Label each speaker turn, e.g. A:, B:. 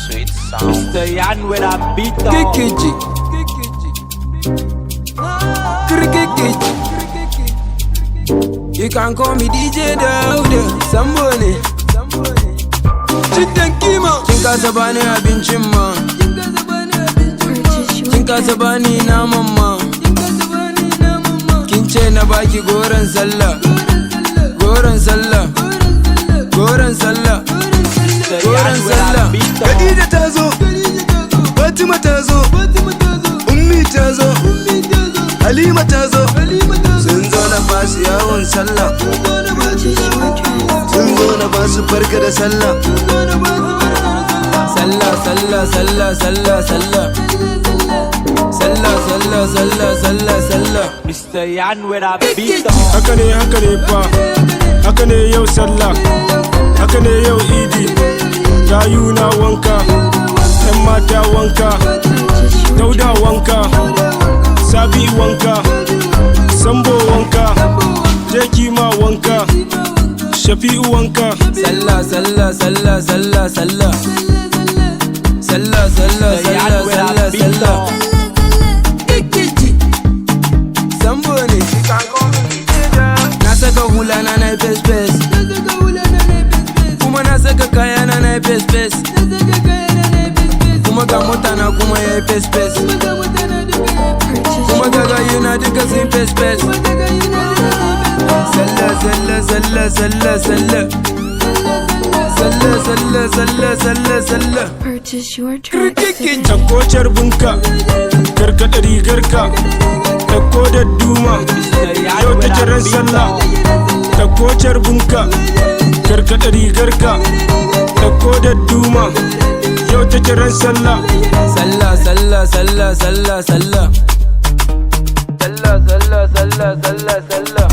A: Sweet sound.
B: Mr. Yan with a beat on.
C: Kikiji. Kikiji. You can call me DJ Dauda. Somebody. Chicken kima. Kin kasa bani abincin ma. Kin kasa bani naman ma. Kin ce na baki goron sallah. Goron sallah. Goron sallah. Goron sallah.
D: Khadija ta zo, Fatima ta zo, Ummi ta zo, Halima ta zo. Sun zo na basu yawon sallah. Sun zo na basu barka da sallah.
C: Sallah, sallah, sallah, sallah, sallah. Sallah, sallah, sallah, sallah, sallah.
B: Mr. Yan with a beat on.
E: Haka ne fa, haka ne yau sallah, haka ne yau idi. Gayu na wanka, 'yan mata wanka, Dauda wanka, Sabi wanka, Sambo wanka, Jeki ma wanka, Shafi'u wanka.
C: Sallah, sallah, sallah, sallah, sallah. Sallah, sallah, sallah, sallah, sallah. Sambo ne. Na saka hula na na face face. Kuma na saka kaya na na face face. Kuma ga mota na kuma ya face face. Kuma ga gayu na duka sun face face. Sallah, sallah, sallah, sallah, sallah. Sallah, sallah, sallah, sallah, sallah.
F: Purchase your track today.
E: Ɗauko carbinka, karkaɗa rigarka, ɗauko da duma, yau ta kiran sallah. Ɗauko carbinka, karkaɗa rigarka, ɗauko da duma, yau ta kiran sallah.
C: Sallah, sallah, sallah, sallah, sallah. Sallah, sallah, sallah, sallah, sallah.